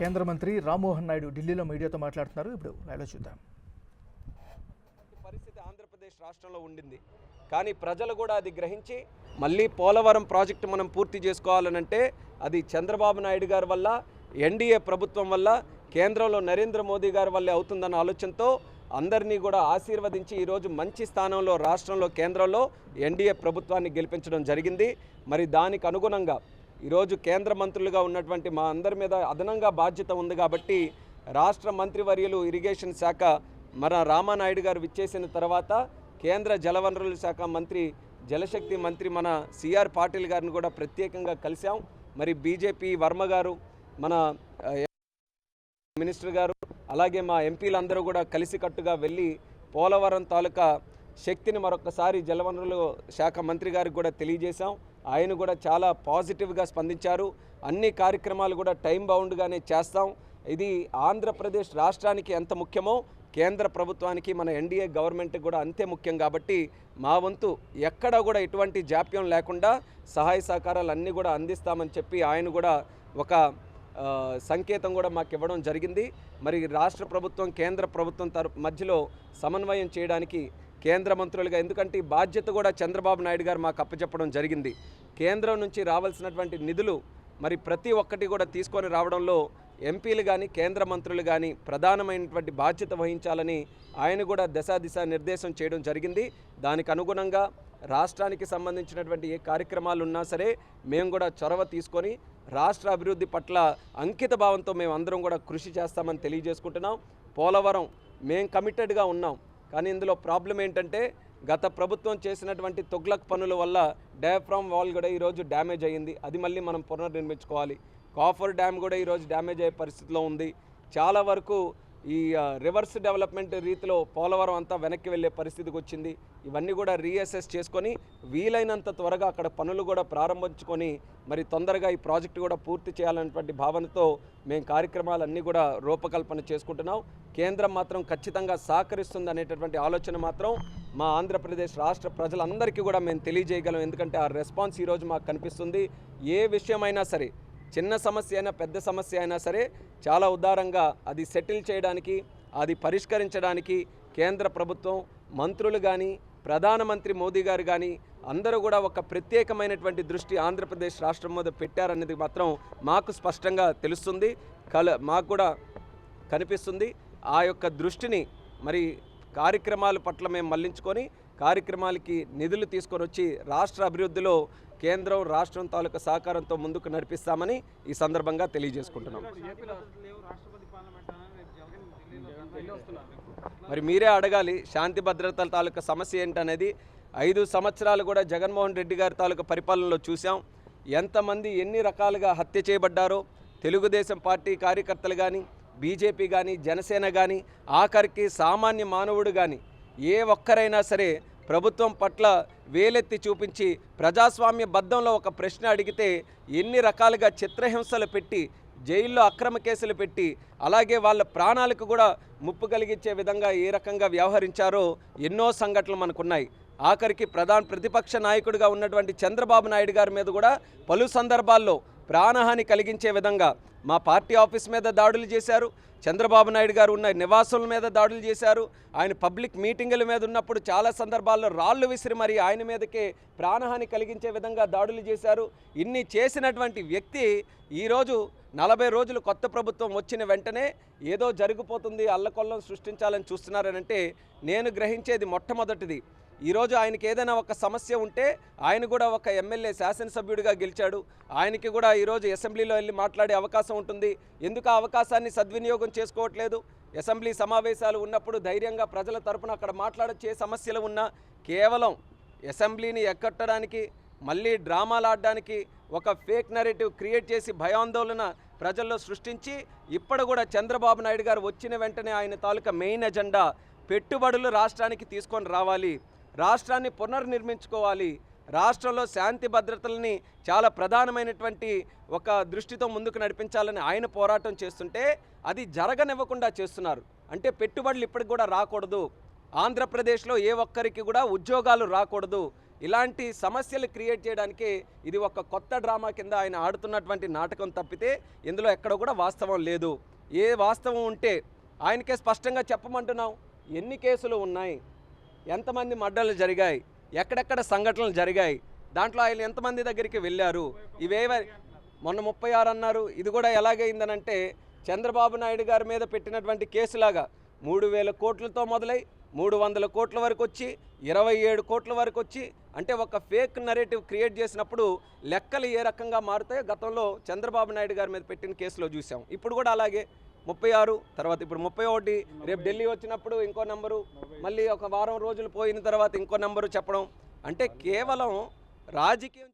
కేంద్ర మంత్రి రామ్మోహన్ నాయుడు ఢిల్లీలో మీడియాతో మాట్లాడుతున్నారు. ఇప్పుడు లైవ్లో చూద్దాం. పరిస్థితి ఆంధ్రప్రదేశ్ రాష్ట్రంలో ఉండింది, కానీ ప్రజలు కూడా అది గ్రహించి మళ్ళీ పోలవరం ప్రాజెక్టు మనం పూర్తి చేసుకోవాలనంటే అది చంద్రబాబు నాయుడు గారి వల్ల, ఎన్డీఏ ప్రభుత్వం వల్ల, కేంద్రంలో నరేంద్ర మోదీ గారి వల్లే అవుతుందన్న ఆలోచనతో అందరినీ కూడా ఆశీర్వదించి ఈరోజు మంచి స్థానంలో రాష్ట్రంలో, కేంద్రంలో ఎన్డీఏ ప్రభుత్వాన్ని గెలిపించడం జరిగింది. మరి దానికి అనుగుణంగా ఈరోజు కేంద్ర మంత్రులుగా ఉన్నటువంటి మా అందరి మీద అదనంగా బాధ్యత ఉంది కాబట్టి రాష్ట్ర మంత్రివర్యులు ఇరిగేషన్ శాఖ మన రామానాయుడు గారు విచ్చేసిన తర్వాత కేంద్ర జలవనరుల శాఖ మంత్రి, జలశక్తి మంత్రి మన సిఆర్ పాటిల్ గారిని కూడా ప్రత్యేకంగా కలిసాం. మరి బీజేపీ వర్మ గారు, మన మినిస్టర్ గారు, అలాగే మా ఎంపీలందరూ కూడా కలిసికట్టుగా వెళ్ళి పోలవరం తాలూకా శక్తిని మరొకసారి జలవనరుల శాఖ మంత్రి గారికి కూడా తెలియజేశాం. ఆయన కూడా చాలా పాజిటివ్గా స్పందించారు. అన్ని కార్యక్రమాలు కూడా టైం బౌండ్గానే చేస్తాం. ఇది ఆంధ్రప్రదేశ్ రాష్ట్రానికి ఎంత ముఖ్యమో కేంద్ర ప్రభుత్వానికి, మన ఎన్డీఏ గవర్నమెంట్కి కూడా అంతే ముఖ్యం. కాబట్టి మా వంతు ఎక్కడ కూడా ఎటువంటి జాప్యం లేకుండా సహాయ సహకారాలు అన్నీ కూడా అందిస్తామని చెప్పి ఆయన కూడా ఒక సంకేతం కూడా మాకు ఇవ్వడం జరిగింది. మరి రాష్ట్ర ప్రభుత్వం, కేంద్ర ప్రభుత్వం మధ్యలో సమన్వయం చేయడానికి కేంద్ర మంత్రులుగా, ఎందుకంటే ఈ బాధ్యత కూడా చంద్రబాబు నాయుడు గారు మాకు అప్పచెప్పడం జరిగింది. కేంద్రం నుంచి రావాల్సినటువంటి నిధులు మరి ప్రతి ఒక్కటి కూడా తీసుకొని రావడంలో ఎంపీలు కానీ, కేంద్ర మంత్రులు కానీ ప్రధానమైనటువంటి బాధ్యత వహించాలని ఆయన కూడా దిశ నిర్దేశం చేయడం జరిగింది. దానికి అనుగుణంగా రాష్ట్రానికి సంబంధించినటువంటి ఏ కార్యక్రమాలు ఉన్నా సరే మేము కూడా చొరవ తీసుకొని రాష్ట్ర అభివృద్ధి పట్ల అంకిత భావంతో మేము అందరం కూడా కృషి చేస్తామని తెలియజేసుకుంటున్నాం. పోలవరం మేము కమిటెడ్గా ఉన్నాం, కానీ ఇందులో ప్రాబ్లం ఏంటంటే గత ప్రభుత్వం చేసినటువంటి తొగ్లక్ పనుల వల్ల డయాఫ్రామ్ వాల్ కూడా ఈరోజు డ్యామేజ్ అయ్యింది. అది మళ్ళీ మనం పునర్నిర్మించుకోవాలి. కాఫర్ డ్యామ్ కూడా ఈరోజు డ్యామేజ్ అయ్యే పరిస్థితిలో ఉంది. చాలా వరకు ఈ రివర్స్ డెవలప్మెంట్ రీతిలో పోలవరం అంతా వెనక్కి వెళ్ళే పరిస్థితికి వచ్చింది. ఇవన్నీ కూడా రీఅసెస్ చేసుకొని వీలైనంత త్వరగా అక్కడ పనులు కూడా ప్రారంభించుకొని మరి తొందరగా ఈ ప్రాజెక్టు కూడా పూర్తి చేయాలనేటువంటి భావనతో మేము కార్యక్రమాలన్నీ కూడా రూపకల్పన చేసుకుంటున్నాం. కేంద్రం మాత్రం ఖచ్చితంగా సహకరిస్తుంది అనేటటువంటి ఆలోచన మాత్రం మా ఆంధ్రప్రదేశ్ రాష్ట్ర ప్రజలందరికీ కూడా మేము తెలియజేయగలం. ఎందుకంటే ఆ రెస్పాన్స్ ఈరోజు మాకు కనిపిస్తుంది. ఏ విషయమైనా సరే, చిన్న సమస్య అయినా పెద్ద సమస్య అయినా సరే చాలా ఉదారంగా అది సెటిల్ చేయడానికి, అది పరిష్కరించడానికి కేంద్ర ప్రభుత్వం, మంత్రులు కానీ, ప్రధానమంత్రి మోదీ గారు కానీ అందరూ కూడా ఒక ప్రత్యేకమైనటువంటి దృష్టి ఆంధ్రప్రదేశ్ రాష్ట్రం మీద పెట్టారనేది మాత్రం మాకు స్పష్టంగా తెలుస్తుంది, మాకు కూడా కనిపిస్తుంది. ఆ యొక్క దృష్టిని మరి కార్యక్రమాల పట్ల మేము మళ్లించుకొని కార్యక్రమాలకి నిధులు తీసుకొని వచ్చి రాష్ట్ర అభివృద్ధిలో కేంద్రం, రాష్ట్రం తాలూకా సహకారంతో ముందుకు నడిపిస్తామని ఈ సందర్భంగా తెలియజేసుకుంటున్నాం. మరి మీరే అడగాలి, శాంతి భద్రతల తాలూకా సమస్య ఏంటనేది. 5 సంవత్సరాలు కూడా జగన్మోహన్ రెడ్డి గారి తాలూకా పరిపాలనలో చూసాం. ఎంతమంది ఎన్ని రకాలుగా హత్య చేయబడ్డారో. తెలుగుదేశం పార్టీ కార్యకర్తలు కానీ, బీజేపీ కానీ, జనసేన కానీ, ఆఖరికి సామాన్య మానవుడు కానీ ఏ ఒక్కరైనా సరే ప్రభుత్వం పట్ల వేలెత్తి చూపించి ప్రజాస్వామ్య బద్ధంలో ఒక ప్రశ్న అడిగితే ఎన్ని రకాలుగా చిత్రహింసలు పెట్టి, జైల్లో అక్రమ కేసులు పెట్టి, అలాగే వాళ్ళ ప్రాణాలకు కూడా ముప్పు కలిగించే విధంగా ఏ రకంగా వ్యవహరించారో ఎన్నో సంఘటనలు మనకున్నాయి. ఆఖరికి ప్రతిపక్ష నాయకుడిగా ఉన్నటువంటి చంద్రబాబు నాయుడు గారి మీద కూడా పలు సందర్భాల్లో ప్రాణహాని కలిగించే విధంగా మా పార్టీ ఆఫీస్ మీద దాడులు చేశారు. చంద్రబాబు నాయుడు గారు ఉన్న నివాసుల మీద దాడులు చేశారు. ఆయన పబ్లిక్ మీటింగుల మీద ఉన్నప్పుడు చాలా సందర్భాల్లో రాళ్లు విసిరి మరి ఆయన మీదకే ప్రాణహాని కలిగించే విధంగా దాడులు చేశారు. ఇన్ని చేసినటువంటి వ్యక్తి ఈరోజు 40 రోజులు కొత్త ప్రభుత్వం వచ్చిన వెంటనే ఏదో జరిగిపోతుంది, అల్లకొల్లం సృష్టించాలని చూస్తున్నారనంటే నేను గ్రహించేది మొట్టమొదటిది, ఈరోజు ఆయనకి ఏదైనా ఒక సమస్య ఉంటే ఆయన కూడా ఒక ఎమ్మెల్యే, శాసనసభ్యుడిగా గెలిచాడు. ఆయనకి కూడా ఈరోజు అసెంబ్లీలో వెళ్ళి మాట్లాడే అవకాశం ఉంటుంది. ఎందుకు ఆ అవకాశాన్ని సద్వినియోగం చేసుకోవట్లేదు? అసెంబ్లీ సమావేశాలు ఉన్నప్పుడు ధైర్యంగా ప్రజల తరపున అక్కడ మాట్లాడొచ్చే సమస్యలు ఉన్నా కేవలం అసెంబ్లీని ఎక్కట్టడానికి, మళ్ళీ డ్రామాలు ఆడడానికి, ఒక ఫేక్ నెరేటివ్ క్రియేట్ చేసి భయాందోళన ప్రజల్లో సృష్టించి ఇప్పుడు కూడా చంద్రబాబు నాయుడు గారు వచ్చిన వెంటనే ఆయన తాలూకా మెయిన్ ఎజెండా పెట్టుబడులు రాష్ట్రానికి తీసుకొని రావాలి, రాష్ట్రాన్ని పునర్నిర్మించుకోవాలి, రాష్ట్రంలో శాంతి భద్రతలని చాలా ప్రధానమైనటువంటి ఒక దృష్టితో ముందుకు నడిపించాలని ఆయన పోరాటం చేస్తుంటే అది జరగనివ్వకుండా చేస్తున్నారు. అంటే పెట్టుబడులు ఇప్పటికి కూడా రాకూడదు, ఆంధ్రప్రదేశ్లో ఏ ఒక్కరికి కూడా ఉద్యోగాలు రాకూడదు, ఇలాంటి సమస్యలు క్రియేట్ చేయడానికి ఇది ఒక కొత్త డ్రామా కింద ఆయన ఆడుతున్నటువంటి నాటకం తప్పితే ఇందులో ఎక్కడ కూడా వాస్తవం లేదు. ఏ వాస్తవం ఉంటే ఆయనకే స్పష్టంగా చెప్పమంటున్నాం. ఎన్ని కేసులు ఉన్నాయి, ఎంతమంది మర్డర్లు జరిగాయి, ఎక్కడెక్కడ సంఘటనలు జరిగాయి, దాంట్లో ఆయన ఎంతమంది దగ్గరికి వెళ్ళారు, ఇవేవ మొన్న 36 అన్నారు. ఇది కూడా ఎలాగైందనంటే చంద్రబాబు నాయుడు గారి మీద పెట్టినటువంటి కేసులాగా 3,000 కోట్లతో మొదలై 300 కోట్ల వరకు వచ్చి 27 కోట్ల వరకు వచ్చి, అంటే ఒక ఫేక్ నరేటివ్ క్రియేట్ చేసినప్పుడు లెక్కలు ఏ రకంగా మారుతాయో గతంలో చంద్రబాబు నాయుడు గారి మీద పెట్టిన కేసులో చూసాం. ఇప్పుడు కూడా అలాగే 36, తర్వాత ఇప్పుడు 31, రేపు ఢిల్లీ వచ్చినప్పుడు ఇంకో నెంబరు, మళ్ళీ ఒక వారం రోజులు పోయిన తర్వాత ఇంకో నెంబరు చెప్పడం, అంటే కేవలం రాజకీయం